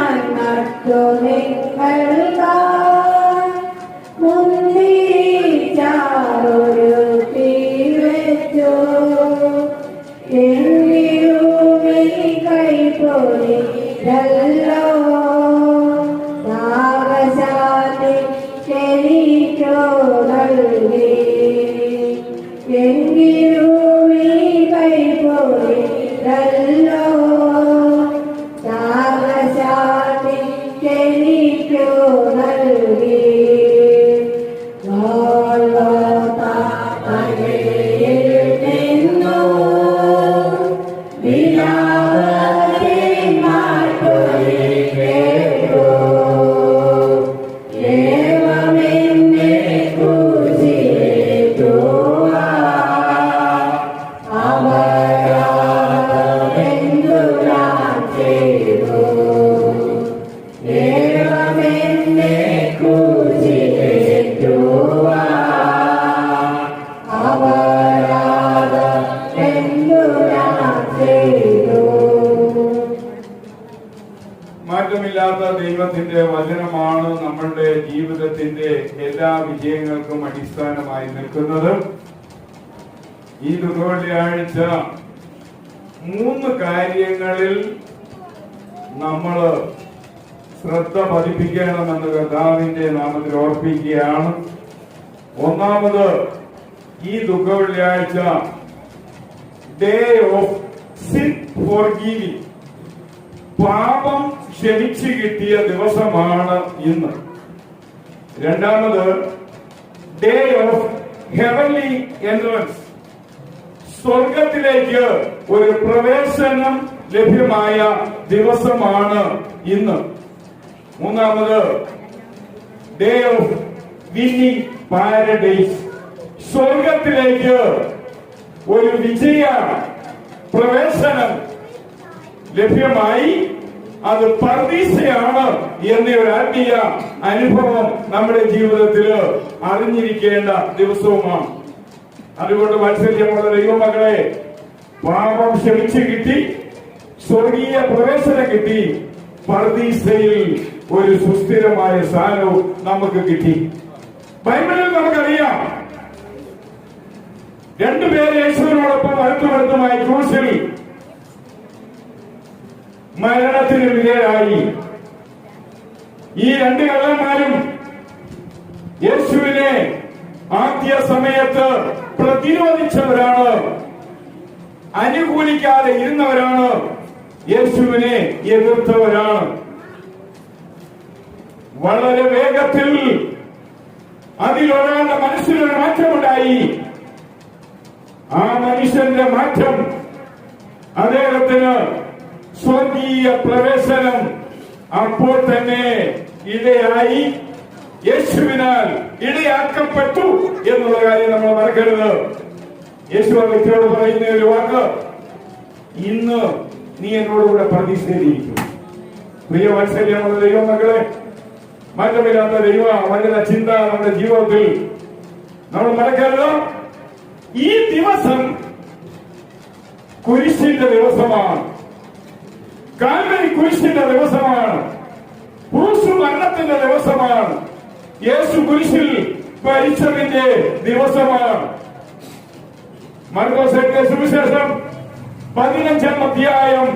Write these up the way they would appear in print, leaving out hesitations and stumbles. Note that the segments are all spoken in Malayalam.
ഞാൻ നട്ടു നിങ്ങൾക്കായി മുന്തിരിച്ചാറൊരു തീവെച്ചു എങ്കിലും ഈ കൈപ്പൊഴിയല്ലോ നാഗശാന്തി എനിക്കോ നൽകി എങ്കിലും ഈ കൈപ്പൊഴിയല്ലോ നാഗശാന്തി എനിക്കോ നൽകി മാറ്റമില്ലാത്ത ദൈവത്തിന്റെ വചനമാണ് നമ്മളുടെ ജീവിതത്തിന്റെ എല്ലാ വിജയങ്ങൾക്കും അടിസ്ഥാനമായി നിൽക്കുന്നത്. ഈ വെള്ളിയാഴ്ച 3 കാര്യങ്ങളിൽ നമ്മൾ ശ്രദ്ധ പതിപ്പിക്കണമെന്ന് കർത്താവിന്റെ നാമത്തിൽ ഓർപ്പിക്കുകയാണ്. ഒന്നാമത്, ഈ വെള്ളിയാഴ്ച ഡേ ഓഫ് സിൻ ഫോർഗീവിംഗ്, പാപം ക്ഷമിച്ചു കിട്ടിയ ദിവസമാണ് ഇന്ന്. രണ്ടാമത്, ഡേ ഓഫ് ഹെവൻലി എൻട്രൻസ്, സ്വർഗത്തിലേക്ക് ഒരു പ്രവേശനം ലഭ്യമായ ദിവസമാണ് ഇന്ന്. മൂന്നാമത്, ഡേ ഓഫ് വിന്നിംഗ് പാരഡൈസ്, സ്വർഗത്തിലേക്ക് ഒരു വിജയ പ്രവേശനം ലഭ്യമായി. അത് പർദീസയാണ് എന്ന ഒരു ആത്മീയ അനുഭവം നമ്മുടെ ജീവിതത്തിൽ അറിഞ്ഞിരിക്കേണ്ട ദിവസവുമാണ്. അതുകൊണ്ട് വാത്സല്യമുള്ള ദൈവമക്കളെ, പാപം ക്ഷമിച്ചു കിട്ടി, സ്വർഗീയ പ്രവേശനം കിട്ടി, പർദീസയിൽ ഒരു സുസ്ഥിരമായ സ്ഥാനവും നമുക്ക് കിട്ടി. ബൈബിളിൽ നമുക്കറിയാം, 2 പേര് യേശുവിനോടൊപ്പം അടുത്തുമായി ക്രൂശിൽ മരണത്തിന് വിധേയരായി. ഈ 2 കള്ളന്മാരും യേശുവിനെ ആദ്യ സമയത്ത് പ്രതിരോധിച്ചവരാണ്, അനുകൂലിക്കാതെ ഇരുന്നവരാണ്, യേശുവിനെ എതിർത്തവരാണ്. വളരെ വേഗത്തിൽ അതിലൊരാളുടെ മനസ്സിലൊരു മാറ്റമുണ്ടായി. ആ മനുഷ്യന്റെ മാറ്റം അദ്ദേഹത്തിന് സ്വർഗീയ പ്രവേശനം അപ്പോൾ തന്നെ ഇടയായി, യേശുവിനാൽ ഇടയാക്കപ്പെട്ടു എന്നുള്ള കാര്യം നമ്മൾ മറക്കരുത്. യേശു ആ വ്യക്തിയോട് പറയുന്ന ഒരു വാക്ക്, ഇന്ന് നീ എന്നോടുകൂടെ പ്രതീക്ഷയിലിരിക്കും. പ്രിയ വാത്സല്യമുള്ള ദൈവമക്കളെ, മാറ്റമില്ലാത്ത ദൈവ വചന ചിന്ത നമ്മുടെ ജീവിതത്തിൽ നമ്മൾ മറക്കരുത്. ഈ ദിവസം കുരിശിന്റെ ദിവസമാണ്, കാൽവരി കുരിശിന്റെ ദിവസമാണ്, ക്രൂശ് മരണത്തിന്റെ ദിവസമാണ്, യേശു കുരിശിൽ മരിച്ചതിന്റെ ദിവസമാണ്. മർക്കോസ് എഴുതിയ സുവിശേഷം 15-ാം അധ്യായം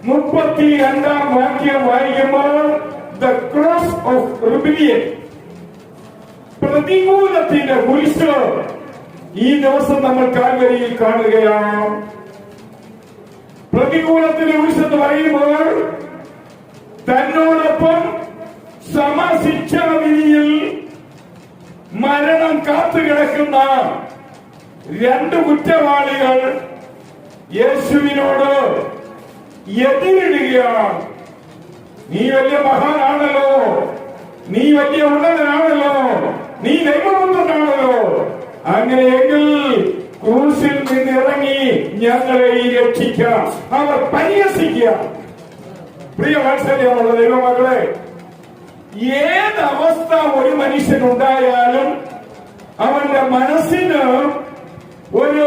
32-ാം വാക്യം വായിക്കുമ്പോൾ, ദ ക്രോസ് ഓഫ് റിബിലിയൻ, പ്രതികൂലത്തിന്റെ കുരിശ് ഈ ദിവസം നമ്മൾ കാൽവരിയിൽ കാണുകയാണ്. പ്രതികൂലത്തിന്റെ കുരിശെന്ന് പറയുമ്പോൾ തന്നോടൊപ്പം സമശിക്ഷാവിധിയിൽ മരണം കാത്തുകിടക്കുന്ന 2 കുറ്റവാളികൾ യേശുവിനോട് എതിരിടുകയാണ്. നീ വലിയ മഹാനാണല്ലോ, നീ വലിയ ഉന്നതനാണല്ലോ, നീ ദൈവപുത്രനാണല്ലോ, അങ്ങനെയെങ്കിൽ ക്രൂശിൽ നിന്നിറങ്ങി ഞങ്ങളെ രക്ഷിക്കാം. അവർ പരിഹസിക്കുക. പ്രിയ വാത്സല്യമുള്ള ദൈവമക്കളെ, ഏതവസ്ഥ ഒരു മനുഷ്യനുണ്ടായാലും അവന്റെ മനസ്സിന് ഒരു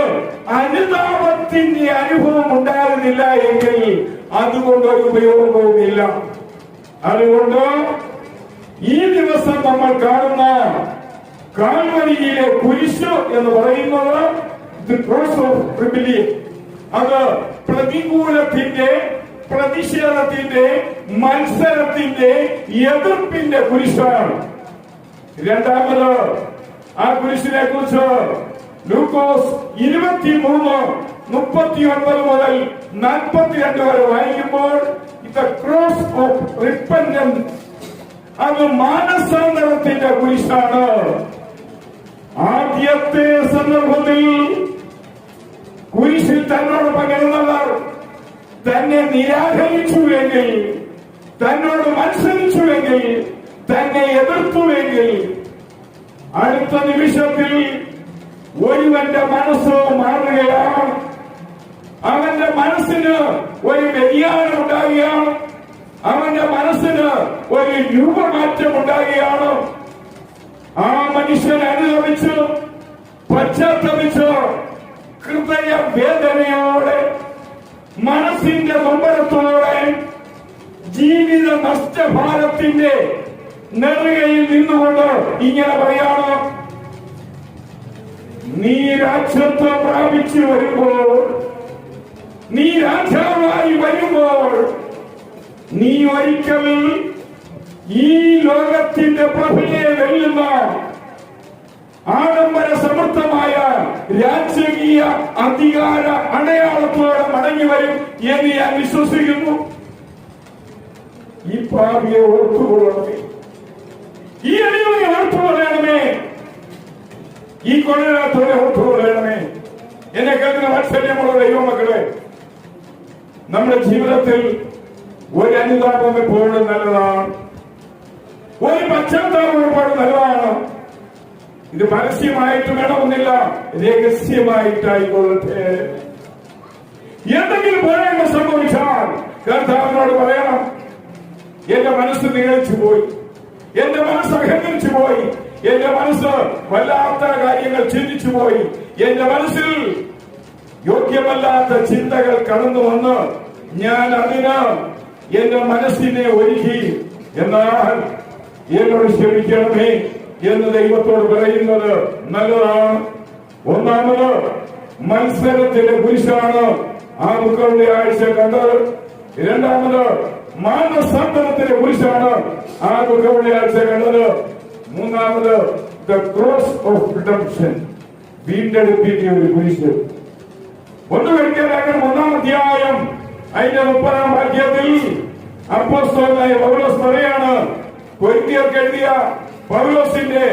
അനുതാപത്തിന്റെ അനുഭവം ഉണ്ടാകുന്നില്ല എങ്കിൽ അതുകൊണ്ടൊരു ഉപയോഗവുമില്ല. അതുകൊണ്ട് ഈ ദിവസം നമ്മൾ കാണുന്ന കാൽവരിയിലെ കുരിശ് എന്ന് പറയുന്നത് ദി ക്രോസ് ഓഫ് റിബിലിയൻ, അത് പ്രതികൂലത്തിന്റെ, പ്രതിഷേധത്തിന്റെ, മത്സരത്തിന്റെ, എതിർപ്പിന്റെ കുരിശാണ്. രണ്ടാമത് ആ കുരിശിനെ കുറിച്ച് ലൂക്കോസ് 23:39 മുതൽ 42 വരെ വായിക്കുമ്പോൾ ദ ക്രോസ് ഓഫ് റിപ്പന്റൻസ്, അത് മാനസാന്തരത്തിന്റെ കുരിശാണ്. ആദ്യത്തെ സന്ദർഭത്തിൽ കുരിശിൽ തന്നോട് പകരുന്നവർ തന്നെ നിരാകരിച്ചുവെങ്കിൽ, തന്നോട് മത്സരിച്ചുവെങ്കിൽ, തന്നെ എതിർത്തുവെങ്കിൽ, അടുത്ത നിമിഷത്തിൽ ഒരുവന്റെ മനസ്സ് മാറുകയാണ്. അവന്റെ മനസ്സിന് ഒരു വ്യതിയാനം ഉണ്ടാകുകയാണ്. അവന്റെ മനസ്സിന് ഒരു രൂപമാറ്റം ഉണ്ടാകുകയാണ്. ആ മനുഷ്യൻ അനുഭവിച്ച് പശ്ചാത്തപിച്ച് ഹൃദയ വേദനയോടെ, മനസ്സിന്റെ നൊമ്പരത്തോടെ, ജീവിത നഷ്ടഭാരത്തിന്റെ നെറുകയിൽ നിന്നുകൊണ്ട് ഇങ്ങനെ പറയാണ്, നീ രാജ്യത്വം പ്രാപിച്ചു വരുമ്പോൾ, നീ രാജാവായി വരുമ്പോൾ, നീ ഒരിക്കൽ ഈ ലോകത്തിന്റെ പ്രഭയെ വെല്ലുന്ന ആഡംബര സമൃദ്ധമായ രാജകീയ അധികാര അടയാളത്തോടെ മടങ്ങി വരും എന്ന് ഞാൻ വിശ്വസിക്കുന്നു. ഈ ഭാവിയെ ഓർത്തുകൊള്ളണമേ, ഈ അടിമയെ ഓർത്തുകൊള്ളണമേ, ഈ കൊള്ളരാത്തോടെ ഓർത്തുകൊള്ളണമേ. എന്നെ കേൾക്കുന്ന വാത്സല്യമുള്ള ദൈവമക്കളെ, നമ്മുടെ ജീവിതത്തിൽ ഒരു അനുതാപം എപ്പോഴും നല്ലതാണ്, ഒരു പശ്ചാത്താപം എപ്പോഴും നല്ലതാണ്. ഇത് പരസ്യമായിട്ട് വേണമെന്നില്ല, രഹസ്യമായിട്ടായിക്കൊള്ളട്ടെ. എന്തെങ്കിലും പോരായ്മ സംഭവിച്ചാൽ കർത്താവിനോട് പറയണം, എന്റെ മനസ്സ് നിഴലിച്ചു പോയി, എന്റെ മനസ്സ് അഹങ്കരിച്ചു പോയി, എന്റെ മനസ്സ് വല്ലാത്ത കാര്യങ്ങൾ ചിന്തിച്ചു പോയി, എന്റെ മനസ്സിൽ യോഗ്യമല്ലാത്ത ചിന്തകൾ കടന്നു വന്ന് ഞാൻ അതിന് എന്റെ മനസ്സിനെ ഒരുക്കി, എന്നാൽ എന്നോട് ക്ഷമിക്കണമേ എന്ന് ദൈവത്തോട് പറയുന്നത് നല്ലതാണ്. ഒന്നാമത് മത്സരത്തിന്റെ കുരിശാണ് ആ ദുഃഖങ്ങളുടെ ആഴ്ച കണ്ടത്. രണ്ടാമത് മാനസാന്തരത്തിന്റെ കുരിശാണ് ആ ദുഃഖങ്ങളുടെ ആഴ്ച കണ്ടത്. മൂന്നാമത് ദ ക്രോസ് ഓഫ് റിഡംപ്ഷൻ, വീണ്ടെടുപ്പിന്റെ ഒരു കുരിശ്. 1 Corinthians 1 അധ്യായം അതിന്റെ 30 വാക്യത്തിൽ അപ്പോസ്തലനായ പൗലോസ് പറയാണ്, കൊരിന്ത്യർക്ക് എഴുതിയ പൗലോസിന്റെ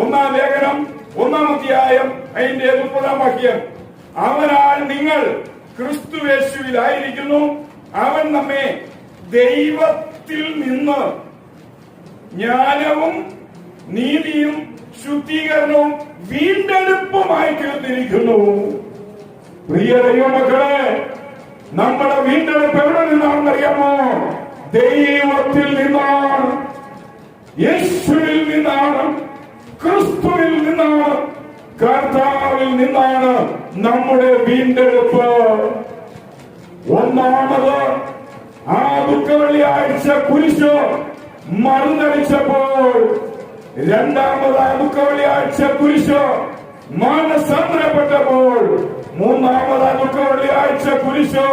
1 ലേഖനം 1 അധ്യായം അതിന്റെ 30 വാക്യം, അവനാൽ നിങ്ങൾ ക്രിസ്തുയേശുവിലായിരിക്കുന്നു, അവൻ നമ്മെ ദൈവത്തിൽ നിന്ന് ജ്ഞാനവും നീതിയും ശുദ്ധീകരണവും വീണ്ടെടുപ്പുമായി തീർന്നിരിക്കുന്നു. പ്രിയ ദൈവമക്കളെ, നമ്മുടെ വീണ്ടെടുപ്പ് എവിടെ നിന്നാണെന്നറിയാമോ? ദൈവത്തിൽ നിന്നാണ്, യേശുവിൽ നിന്നാണ്, ക്രിസ്തുവിൽ നിന്നാണ്, കർത്താവിൽ നിന്നാണ് നമ്മുടെ വീണ്ടെടുപ്പ്. ഒന്നാമത് ആ ദുഃഖവെള്ളിയാഴ്ച കുരിശ് മറുതളിച്ചപ്പോൾ, രണ്ടാമത് ആ ദുഃഖവെള്ളിയാഴ്ച കുരിശ് മാനസാന്തരപ്പെട്ടപ്പോൾ, മൂന്നാമത് ആ ദുഃഖവെള്ളിയാഴ്ച കുരിശ്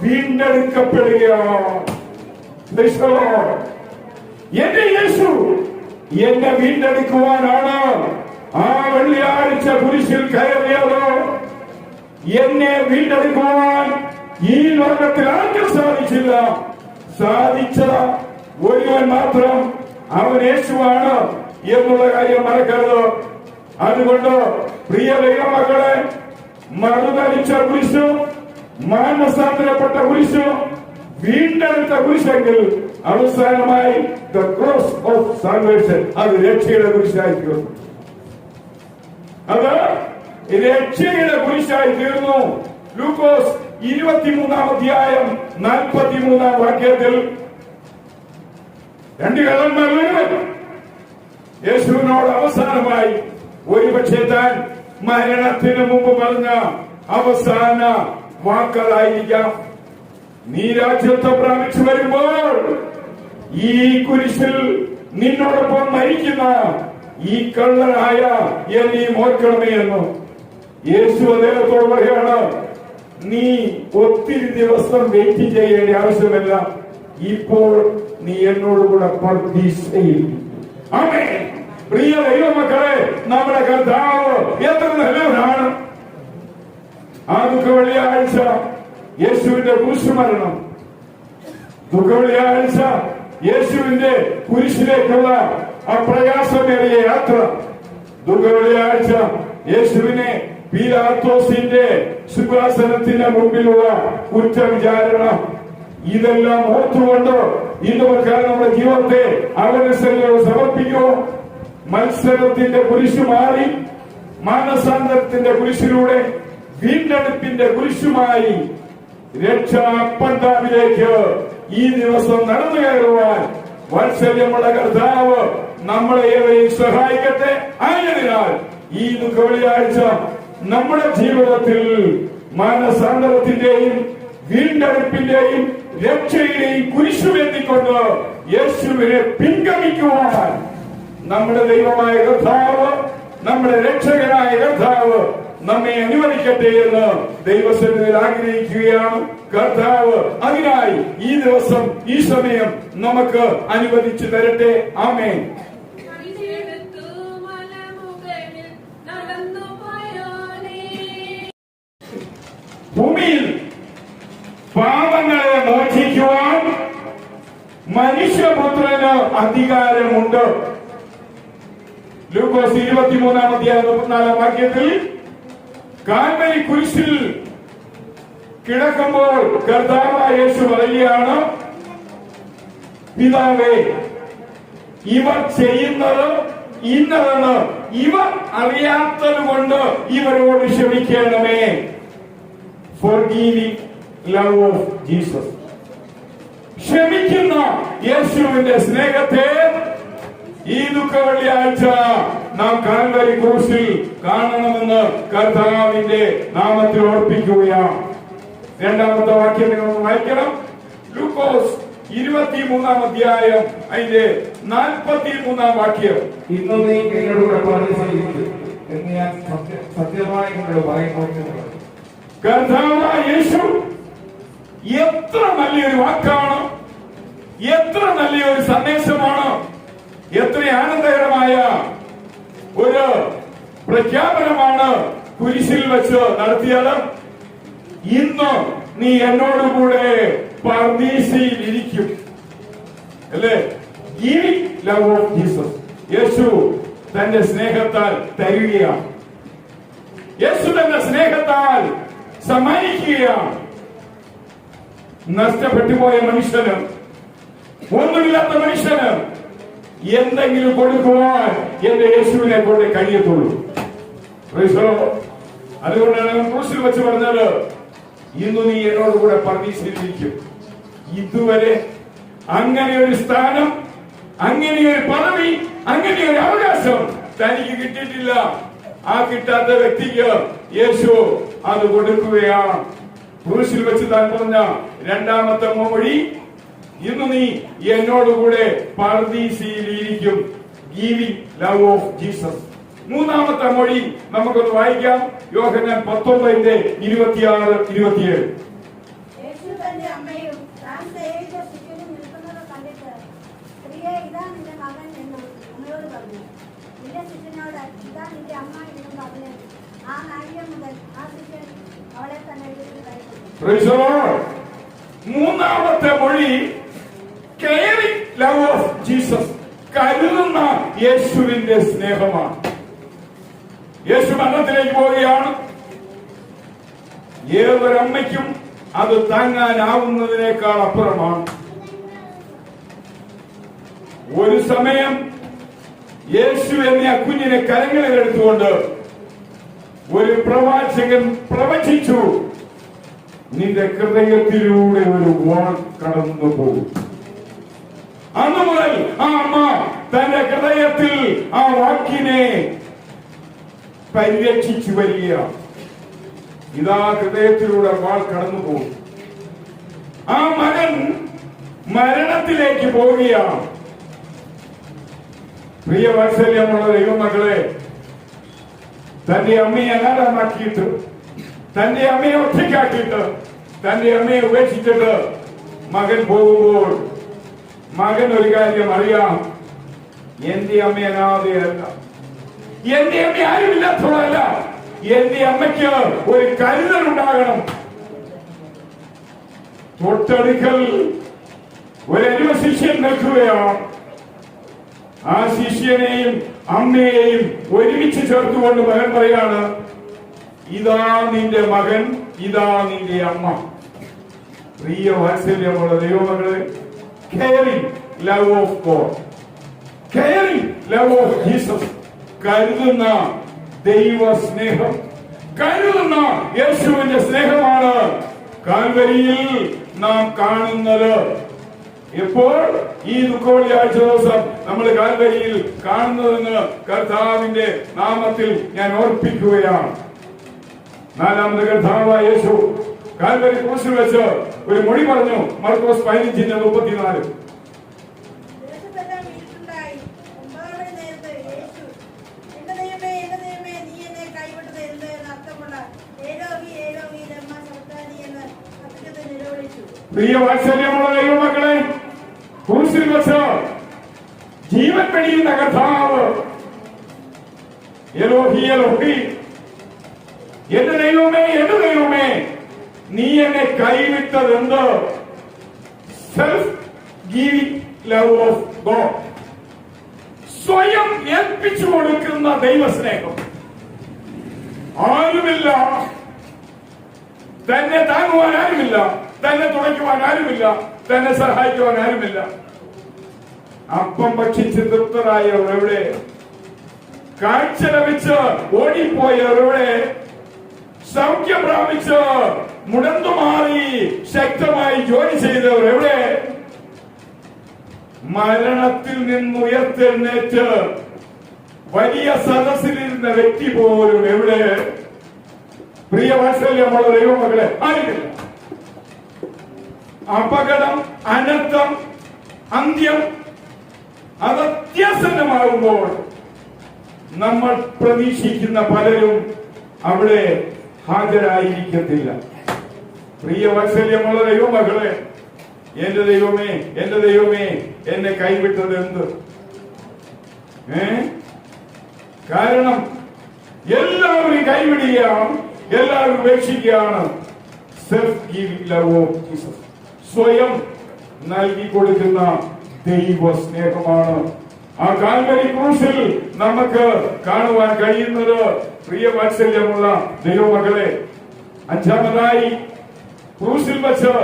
വീണ്ടെടുക്കപ്പെടുകയാണ്. എന്റെ യേശു എന്നെ വീണ്ടെടുക്കുവാനാണ് ആ വെള്ളിയാഴ്ച കുരിശിൽ കയറിയത്. എന്നെ വീണ്ടെടുക്കുവാൻ ഈ ലോകത്തിൽ ആർക്കും സാധിച്ചില്ല. സാധിച്ച ഒരുവൻ മാത്രം, അവൻ യേശുവാണ് എന്നുള്ള കാര്യം മറക്കരുത്. അതുകൊണ്ട് പ്രിയ ദൈവമക്കളെ, മറുതലിച്ച കുരിശ്, മാനസാന്തരപ്പെട്ട കുരിശ്, വീണ്ടെടുത്ത കുരിശെങ്കിൽ അവസാനമായി ദ ക്രോസ് ഓഫ് സാൽവേഷൻ, അത് രക്ഷയുടെ കുരിശായി തീർന്നു. അത് രക്ഷയുടെ കുരിശായി തീർന്നു. ലൂക്കോസ് 23 അധ്യായം 43 വാക്യത്തിൽ 2 കള്ളന്മാർ വരുവൻ യേശുവിനോട് അവസാനമായി ഒരുപക്ഷെ താൻ മരണത്തിന് മുമ്പ് പറഞ്ഞ അവസാന വാക്കതായിരിക്കാം, നീ രാജ്യത്വം പ്രാപിച്ചു വരുമ്പോൾ ഈ കുരിശിൽ നിന്നോടൊപ്പം മരിക്കുന്ന ഈ കള്ളനായ എന്നെ ഓർക്കണമേ എന്ന് യേശു അദ്ദേഹത്തോട് പറയാണ്, നീ ഒത്തിരി ദിവസം വെയിറ്റ് ചെയ്യേണ്ട ആവശ്യമില്ല, ഇപ്പോൾ നീ എന്നോടുകൂടെ പർദീസയിൽ. ആമേൻ. പ്രിയ ദൈവമക്കളെ, നമ്മുടെ കർത്താവ് എത്ര നല്ലവനാണ്. ആ ദുഃഖവെള്ളിയാഴ്ച യേശുവിന്റെ കുരിശുമരണം, ദുഃഖവെള്ളിയാഴ്ച യേശുവിന്റെ കുരിശിലേക്കുള്ള ആ പ്രയാസമേറിയ യാത്ര, ദുഃഖവെള്ളിയാഴ്ച യേശുവിനെ പീലാത്തോസിന്റെ സിംഹാസനത്തിന്റെ മുമ്പിലുള്ള കുറ്റവിചാരണ, ഇതെല്ലാം ഓർത്തുകൊണ്ട് ഇന്ന് നമ്മുടെ ജീവിതത്തെ അവന് സമർപ്പിക്കുമോ? മത്സരത്തിന്റെ കുരിശു മാറി മാനസാന്തരത്തിന്റെ കുരിശിലൂടെ വീണ്ടെടുപ്പിന്റെ കുരിശുമായി രക്ഷാപന്താവിലേക്ക് ഈ ദിവസം നടന്നു കയറുവാൻ വാത്സല്യമുള്ള കർത്താവ് നമ്മളെ ഏവരെയും സഹായിക്കട്ടെ. ആയതിനാൽ ഈ ദുഃഖവെള്ളിയാഴ്ച നമ്മുടെ ജീവിതത്തിൽ മാനസാന്തരത്തിന്റെയും വീണ്ടെടുപ്പിന്റെയും രക്ഷയുടെയും കുരിശുമെത്തിക്കൊണ്ട് യേശുവിനെ പിൻഗമിക്കുവാൻ നമ്മുടെ ദൈവമായ കർത്താവ്, നമ്മുടെ രക്ഷകനായ കർത്താവ് നമ്മെ അനുവദിക്കട്ടെ എന്ന് ദൈവസന്നിധിയിൽ ആഗ്രഹിക്കുകയാണ് കർത്താവ്. അതിനായി ഈ ദിവസം ഈ സമയം നമുക്ക് അനുവദിച്ചു തരട്ടെ. ആമേൻ. ഭൂമിയിൽ പാപങ്ങളെ മോചിക്കുവാൻ മനുഷ്യപുത്രന് അധികാരമുണ്ട്. ലൂക്കോസ് 23-ാം വാക്യത്തിൽ കാൽവരി കുരിശിൽ കിടക്കുമ്പോൾ കർത്താവായ യേശു പറയുകയാണ്, പിതാവേ, ഇവർ ചെയ്യുന്നത് ഇന്നതെന്ന് ഇവർ അറിയാത്തത് കൊണ്ട് ഇവരോട് ക്ഷമിക്കണമേ. Forgiving love of Jesus. ക്ഷമിക്കുന്ന യേശുവിന്റെ സ്നേഹത്തെ ഈ ദുഃഖവെള്ളിയാഴ്ച നാം കാൽവരി ക്രൂശിൽ കാണണമെന്ന് കർത്താവിന്റെ നാമത്തിൽ ഓർപ്പിക്കുകയാണ്. രണ്ടാമത്തെ വാക്യം നിങ്ങൾ വായിക്കണം. ലൂക്കോസ് 23-ാം അധ്യായം അതിന്റെ 43-ാം വാക്യം. ഇന്ന് നീ എന്നോട് പറഞ്ഞിരിക്കുന്നു എന്ന് ഞാൻ സത്യമായി നിങ്ങളോട് പറയുന്നു. കർത്താവായ യേശു എത്ര നല്ലൊരു വാക്കാണ്, എത്ര നല്ലൊരു സന്ദേശമാണ്, എത്ര ആനന്ദകരമായ ഒരു പ്രഖ്യാപനമാണ് കുരിശിൽ വെച്ച് നടത്തിയത്. ഇന്ന് നീ എന്നോടുകൂടെ പർദീസയിൽ ഇരിക്കും, അല്ലേ? Giving love of Jesus. യേശു തന്റെ സ്നേഹത്താൽ തരുകയാണ്. യേശു തന്റെ സ്നേഹത്താൽ സമ്മാനിക്കുകയാണ്. നഷ്ടപ്പെട്ടുപോയ മനുഷ്യന്, ഒന്നുമില്ലാത്ത മനുഷ്യന് എന്തെങ്കിലും കൊടുക്കുവാൻ എന്റെ യേശുവിനെ കൊണ്ട് കഴിയത്തുള്ളൂ. അതുകൊണ്ടാണ് ക്രൂശിൽ വെച്ച് പറഞ്ഞത്, ഇന്ന് നീ എന്നോടുകൂടെ പർദീസയിലിരിക്കും. ഇതുവരെ അങ്ങനെ ഒരു സ്ഥാനം, അങ്ങനെ ഒരു പദവി, അങ്ങനെ ഒരു അവകാശം തനിക്ക് കിട്ടിയിട്ടില്ല. ആ കിട്ടാത്ത വ്യക്തിക്ക് യേശു അത് കൊടുക്കുകയാണ്. ക്രൂശിൽ വെച്ച് താൻ പറഞ്ഞ രണ്ടാമത്തെ മൊഴി, ഇന്ന് നീ എന്നോടുകൂടെ പർദീസയിലിരിക്കും. Giving love of Jesus. മൂന്നാമത്തെ മൊഴി നമുക്കൊന്ന് വായിക്കാം. യോഹന്നാൻ 19:26-27. യേശു തന്റെ അമ്മയും താൻ സേവിച്ച ശിഷ്യനും നിൽക്കുന്നത് കണ്ടിട്ട്, സ്ത്രീയെ, ഇതാ നിന്റെ മകൻ എന്നും അമ്മയോട് പറഞ്ഞു. നിന്റെ ശിഷ്യനോട്, ഇതാ നിന്റെ അമ്മ എന്നും പറഞ്ഞു. ആ നാഴിക മുതൽ ആ ശിഷ്യൻ അവളെ തന്നെ വീട്ടിൽ കൈക്കൊണ്ടു. മൂന്നാമത്തെ മൊഴി കെയറിംഗ് ലവ് ഓഫ് ജീസസ്. കരുതുന്ന യേശുവിന്റെ സ്നേഹമാണ്. യേശു മരണത്തിലേക്ക് പോവുകയാണ്. ഏതൊരമ്മയ്ക്കും അത് താങ്ങാനാവുന്നതിനേക്കാൾ അപ്പുറമാണ്. ഒരു സമയം യേശു എന്ന കുഞ്ഞിനെ കരങ്ങളിൽ എടുത്തുകൊണ്ട് ഒരു പ്രവാചകൻ പ്രവചിച്ചു, നിന്റെ ഹൃദയത്തിലൂടെ ഒരു വാൾ കടന്നു പോകും. അന്നു മുതൽ ആ അമ്മ തന്റെ ഹൃദയത്തിൽ ആ വാക്കിനെ പരിരക്ഷിച്ചു വരികയാണ്. ഇതാ ഹൃദയത്തിലൂടെ വാൾ കടന്നു പോകും. ആ മകൻ മരണത്തിലേക്ക് പോവുകയാണ്. പ്രിയ വാത്സല്യമുള്ള ദൈവമക്കളെ, തന്റെ അമ്മയെ അനാഥമാക്കിയിട്ട്, തന്റെ അമ്മയെ ഒറ്റയ്ക്കാക്കിയിട്ട്, തന്റെ അമ്മയെ ഉപേക്ഷിച്ചിട്ട് മകൻ പോകുമ്പോൾ മകൻ ഒരു കാര്യം അറിയാം, എന്റെ അമ്മ അനാഥയല്ല, എന്റെ അമ്മ ആരുമില്ലാത്തവളല്ല, എന്റെ അമ്മയ്ക്ക് ഒരു കരുതൽ ഉണ്ടാകണം. തൊട്ടടുക്കൽ ഒരു അരുമ ശിഷ്യൻ നിൽക്കുകയാണ്. ആ ശിഷ്യനെയും അമ്മയെയും ഒരുമിച്ച് ചേർത്തുകൊണ്ട് മകൻ പറയാണ്, ഇതാ നിന്റെ മകൻ, ഇതാ നിന്റെ അമ്മ. പ്രിയ വാത്സല്യമുള്ള ദൈവമക്കളെ, caring love of God, caring love of Jesus, കരുതുന്ന ദൈവ സ്നേഹം, കരുതുന്ന യേശുവിന്റെ സ്നേഹമാണ് കാൽവരിയിൽ നാം കാണുന്നത്. ഇപ്പോൾ ഈ ദുഃഖവെള്ളിയാഴ്ച ദിവസം നമ്മൾ കാൽവരിയിൽ കാണുന്നതെന്ന് കർത്താവിന്റെ നാമത്തിൽ ഞാൻ ഓർപ്പിക്കുകയാണ്. നാലാമത് കർത്താവായ യേശു കാൽവരി ക്രൂശിൽ വെച്ച് ഒരു മൊഴി പറഞ്ഞു. മർക്കോസ് 15:34. പ്രിയ വാത്സല്യമുള്ള ദൈവമക്കളെ, ക്രൂശിൽ വെച്ച് ജീവൻ വെടിയുന്ന കർത്താവ് എലോഹി എലോഹി, എന്റെ ദൈവമേ, എന്റെ ദൈവമേ, നീ എന്നെ കൈവിട്ടതെന്ത്? Self giving love of God, സ്വയം ഏൽപ്പിച്ചു കൊടുക്കുന്ന ദൈവസ്നേഹം. ആരുമില്ല, തന്നെ താങ്ങുവാൻ ആരുമില്ല, തന്നെ തുണയ്ക്കുവാൻ ആരുമില്ല, തന്നെ സഹായിക്കുവാൻ ആരുമില്ല. അപ്പം ഭക്ഷിച്ച് തൃപ്തരായവർ എവിടെ? കാഴ്ച ലഭിച്ച് ഓടിപ്പോയവർ എവിടെ? സൗഖ്യം പ്രാപിച്ച് മുടന്തുമാറി ശക്തമായി ജോലി ചെയ്തവർ എവിടെ? മരണത്തിൽ നിന്ന് ഉയർത്തെഴുന്നേറ്റ് വലിയ സദസ്സിലിരുന്ന വ്യക്തി പോലും എവിടെ? പ്രിയ വാത്സല്യമുള്ള ദൈവമക്കളെ, ആരുമില്ല. അപകടം, അനർത്ഥം, അന്ത്യം അത് അത്യാസന്നമാകുമ്പോൾ നമ്മൾ പ്രതീക്ഷിക്കുന്ന പലരും അവിടെ ഹാജരായിരിക്കത്തില്ല. പ്രിയ വാത്സല്യമുള്ള ദൈവമക്കളെ, എന്റെ ദൈവമേ, എന്റെ ദൈവമേ, എന്നെ കൈവിട്ടത് എന്ത്? കാരണം എല്ലാവരും കൈവിടുകയാണ്, എല്ലാവരും ഉപേക്ഷിക്കുകയാണ്. Self giving love of Jesus, സ്വയം നൽകി കൊടുക്കുന്ന ദൈവ സ്നേഹമാണ് ആ കാൽവരി ക്രൂശിൽ നമുക്ക് കാണുവാൻ കഴിയുന്നത്. പ്രിയ വാത്സല്യമുള്ള ദൈവമക്കളെ, അഞ്ചാമതായി ക്രൂശിൽ വെച്ച്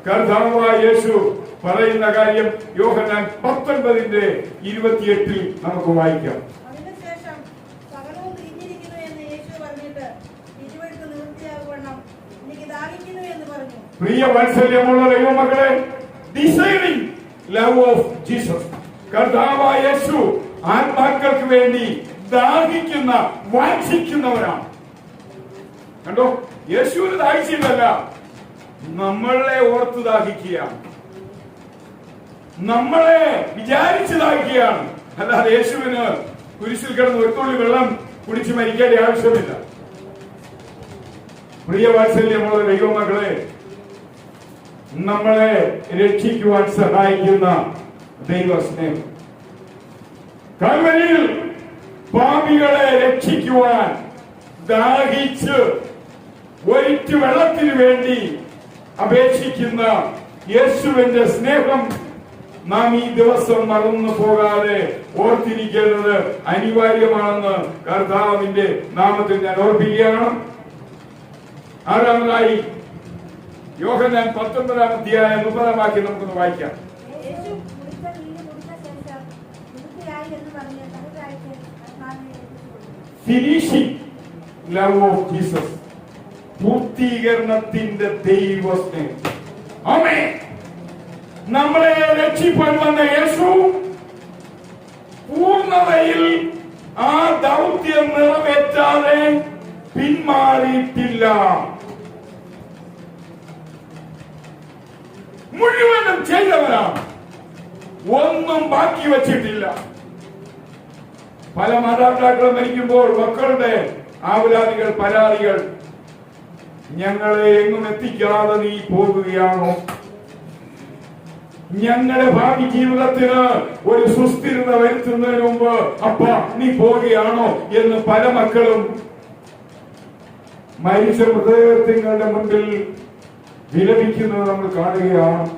കർത്താവായ യേശു പറയുന്ന കാര്യം യോഹന്നാൻ 19:28 നമുക്ക് വായിക്കാം. പ്രിയ വാത്സല്യമുള്ള ദൈവമക്കളെ, ഡിസൈറിംഗ് ലവ് ഓഫ് ജീസസ്, കർത്താവായ യേശു ആത്മാക്കൾക്ക് വേണ്ടി ദാഹിക്കുന്ന, വാഞ്ചിക്കുന്നവരാണ്. കണ്ടോ, യേശുവിന് ദാഹിച്ചിട്ടല്ല, നമ്മളെ ഓർത്ത് ദാഹിക്കുകയാണ്, നമ്മളെ വിചാരിച്ച് ദാഹിക്കുകയാണ്. അല്ലാതെ യേശുവിന് കുരിശിൽ കിടന്ന് ഒരു തുള്ളി വെള്ളം കുടിച്ച് മരിക്കേണ്ട ആവശ്യമില്ല. പ്രിയ വാത്സല്യമുള്ള ദൈവമക്കളെ, നമ്മളെ രക്ഷിക്കുവാൻ സഹായിക്കുന്ന ദൈവസ്നേഹം, കാൽവരിയിൽ പാപികളെ രക്ഷിക്കുവാൻ ദാഹിച്ച് ഒരിറ്റു വെള്ളത്തിനു വേണ്ടി അപേക്ഷിക്കുന്ന യേശുവിന്റെ സ്നേഹം നാം ഈ ദിവസം മറന്നു പോകാതെ ഓർത്തിരിക്കേണ്ടത് അനിവാര്യമാണെന്ന് കർത്താവിന്റെ നാമത്തിൽ ഞാൻ ഓർപ്പിക്കുകയാണ്. ആറാമതായി യോഹന്നാൻ 19:30 നമുക്കൊന്ന് വായിക്കാം. ഫിനിഷിംഗ് ലവ് ഓഫ് ജീസസ്, പൂർത്തീകരണത്തിന്റെ ദൈവസ്നേഹം. ആമേൻ. നമ്മളെ രക്ഷിപ്പാൻ വന്ന യേശു പൂർണ്ണതയിൽ ആ ദൗത്യം നിറവേറ്റാതെ പിന്മാറിയിട്ടില്ല. മുഴുവനും ചെയ്തവരാണ്. ഒന്നും ബാക്കി വച്ചിട്ടില്ല. പല മാതാപിതാക്കളും മരിക്കുമ്പോൾ മക്കളുടെ ആവലാതികൾ, പരാതികൾ, ഞങ്ങളെ എങ്ങും എത്തിക്കാതെ നീ പോകുകയാണോ? ഞങ്ങളുടെ ഭാവി ജീവിതത്തിന് ഒരു സുസ്ഥിരത വരുത്തുന്നതിന് മുമ്പ് അപ്പ നീ പോവുകയാണോ എന്ന് പല മക്കളും മരിച്ച മൃതദേഹങ്ങളുടെ മുൻപിൽ വിലപിക്കുന്നത് നമ്മൾ കാണുകയാണ്.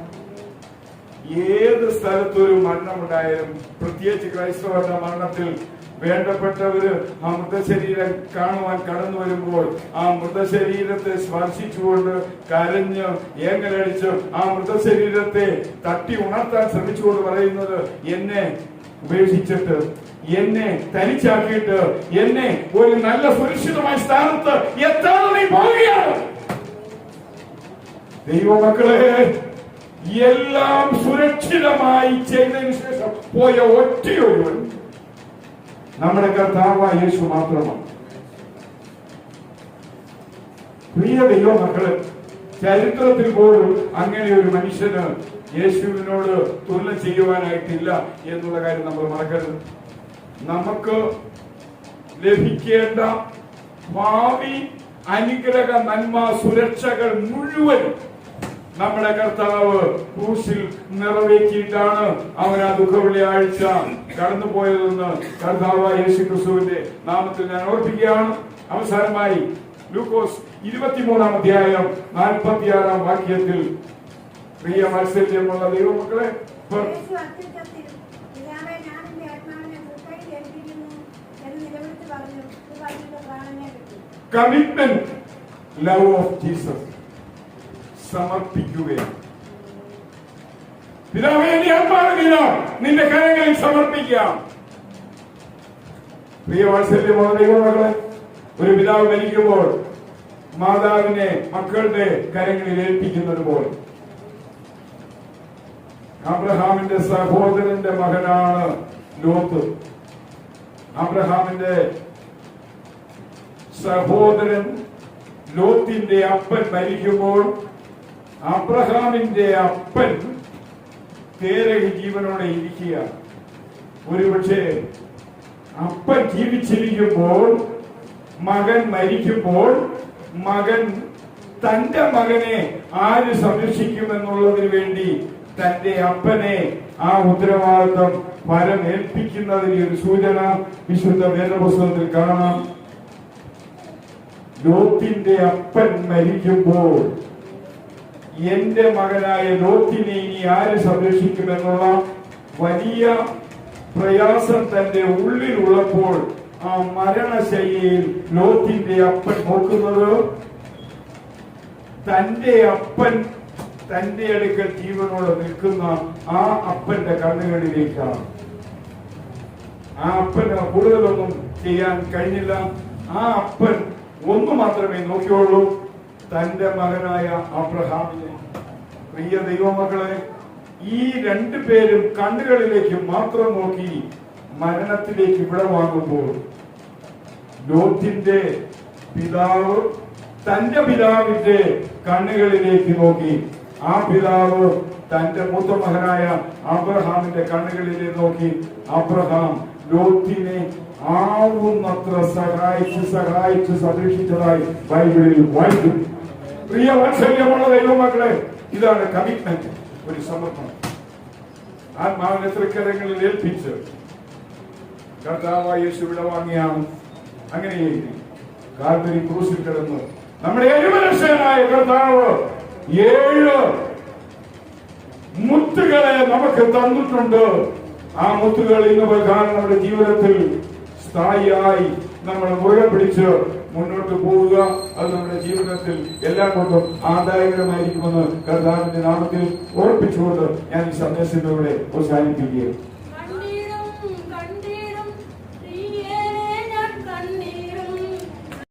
ഏത് സ്ഥലത്തൊരു മരണമുണ്ടായാലും, പ്രത്യേകിച്ച് ക്രൈസ്തവരുടെ മരണത്തിൽ വേണ്ടപ്പെട്ടവര് ആ മൃതശരീരം കാണുവാൻ കടന്നു വരുമ്പോൾ ആ മൃതശരീരത്തെ സ്പർശിച്ചുകൊണ്ട് കരഞ്ഞ് ഏങ്ങലടിച്ച് ആ മൃതശരീരത്തെ തട്ടി ഉണർത്താൻ ശ്രമിച്ചുകൊണ്ട് പറയുന്നത്, എന്നെ ഉപേക്ഷിച്ചിട്ട്, എന്നെ തനിച്ചാക്കിയിട്ട്, എന്നെ ഒരു നല്ല സുരക്ഷിതമായ സ്ഥാനത്ത് എത്താതെ നീ പോവുകയാണ്. ദൈവമക്കളെ, എല്ലാം സുരക്ഷിതമായി ചെയ്തതിനു ശേഷം പോയ ഒറ്റയൊരുവൻ നമ്മുടെ കർത്താവായ യേശു മാത്രമാണ്. പ്രിയ ദൈവമക്കളെ, ചരിത്രത്തിൽ പോലും അങ്ങനെ ഒരു മനുഷ്യന് യേശുവിനോട് തുലനം ചെയ്യുവാനായിട്ടില്ല എന്നുള്ള കാര്യം നമ്മൾ മറക്കരുത്. നമുക്ക് ലഭിക്കേണ്ട ഭാവി അനുഗ്രഹ, നന്മ, സുരക്ഷകൾ മുഴുവൻ നമ്മുടെ കർത്താവ് ക്രൂശിൽ നിറവേറ്റിയിട്ടാണ് അവൻ ആ ദുഃഖവെള്ളിയാഴ്ച കടന്നുപോയതെന്ന് കർത്താവായ യേശു ക്രിസ്തുവിന്റെ നാമത്തിൽ ഞാൻ ഓർപ്പിക്കുകയാണ്. അവസാനമായി ലൂക്കോസ് 23-ാം അധ്യായം 46-ാം വാക്യത്തിൽ, പ്രിയ വാത്സല്യമുള്ള ദൈവമക്കളെ, കമ്മിറ്റ്മെന്റ്, ലവ് ഓഫ് ജീസസ് സമർപ്പിക്കുകയാണ്. പിതാവേ, നീ ആത്മാവിനെ നിന്റെ കരങ്ങളിൽ സമർപ്പിക്കാം. പ്രിയ വാത്സല്യമുള്ള ദൈവമക്കളെ, ഒരു പിതാവ് മരിക്കുമ്പോൾ മാതാവിനെ മക്കളുടെ കരങ്ങളിൽ ഏൽപ്പിക്കുന്നത് പോലെ അബ്രഹാമിന്റെ സഹോദരന്റെ മകനാണ് ലോത്ത്. അബ്രഹാമിന്റെ സഹോദരൻ ലോത്തിന്റെ അപ്പൻ മരിക്കുമ്പോൾ അബ്രഹാമിന്റെ അപ്പൻ തേരഹി ജീവനോടെ ഇരിക്കുക. ഒരുപക്ഷെ അപ്പൻ ജീവിച്ചിരിക്കുമ്പോൾ, മകൻ മരിക്കുമ്പോൾ, മകൻ തന്റെ മകനെ ആര് സംരക്ഷിക്കുമെന്നുള്ളതിന് വേണ്ടി തന്റെ അപ്പനെ ആ ഉത്തരവാദിത്വം പരമേൽപ്പിക്കുന്നതിന് ഒരു സൂചന വിശുദ്ധ വേദപുസ്തകത്തിൽ കാണാം. ലോത്തിന്റെ അപ്പൻ മരിക്കുമ്പോൾ എന്റെ മകനായ ലോത്തിനെ ഇനി ആര് സംരക്ഷിക്കുമെന്നുള്ള വലിയ പ്രയാസം തന്റെ ഉള്ളിലുള്ളപ്പോൾ ആ മരണശയ്യയിൽ ലോത്തിന്റെ അപ്പൻ നോക്കുന്നത് തന്റെ അപ്പൻ തന്റെ അടുക്കൽ ജീവനോടെ നിൽക്കുന്ന ആ അപ്പന്റെ കണ്ണുകളിലേക്കാണ്. ആ അപ്പന് കൂടുതലൊന്നും ചെയ്യാൻ കഴിഞ്ഞില്ല. ആ അപ്പൻ ഒന്നു മാത്രമേ നോക്കിയുള്ളൂ, തന്റെ മകനായ അബ്രഹാമിനെ. പ്രിയ ദൈവമക്കളെ, ഈ രണ്ടു പേരും കണ്ണുകളിലേക്ക് മാത്രം നോക്കി മരണത്തിലേക്ക് വിടവാങ്ങുമ്പോൾ ലോത്തിന്റെ പിതാവ് തന്റെ പിതാവിന്റെ കണ്ണുകളിലേക്ക് നോക്കി, ആ പിതാവ് തന്റെ മൂത്ത മകനായ അബ്രഹാമിന്റെ കണ്ണുകളിലേക്ക് നോക്കി. അബ്രഹാം ലോത്തിനെ ആവുന്നത്ര സഹായിച്ച് സംരക്ഷിച്ചതായി ബൈബിളിൽ വായിക്കും. പ്രിയ വാത്സല്യമുള്ള ദൈവമക്കളെ, ഇതാണ് കമ്മിറ്റ്മെന്റ്, ഒരു സമർപ്പണം. ആത്മാവിനെ തൃക്കരങ്ങളിൽ ഏൽപ്പിച്ച് കർത്താവായ യേശു വിടവാങ്ങിയാണ്. അങ്ങനെ കാൽവരി ക്രൂശിൽ കിടന്ന് നമ്മുടെ എഴുമനുഷ്യനായ കർത്താവ് 7 മുത്തുകളെ നമുക്ക് തന്നിട്ടുണ്ട്. ആ മുത്തുകൾ ഇന്ന് പ്രകാരം നമ്മുടെ ജീവിതത്തിൽ സ്ഥായിയായി നമ്മൾ മുറുകെ പിടിച്ച് മുന്നോട്ട് പോവുക. അത് നമ്മുടെ ജീവിതത്തിൽ എല്ലാം കൊണ്ടും ആദായകരമായിരിക്കുമെന്ന് കർത്താവിന്റെ നാമത്തിൽ ഓർപ്പിച്ചുകൊണ്ട് ഞാൻ ഈ സന്ദേശത്തിലൂടെ അവസാനിപ്പിക്കുകയാണ്.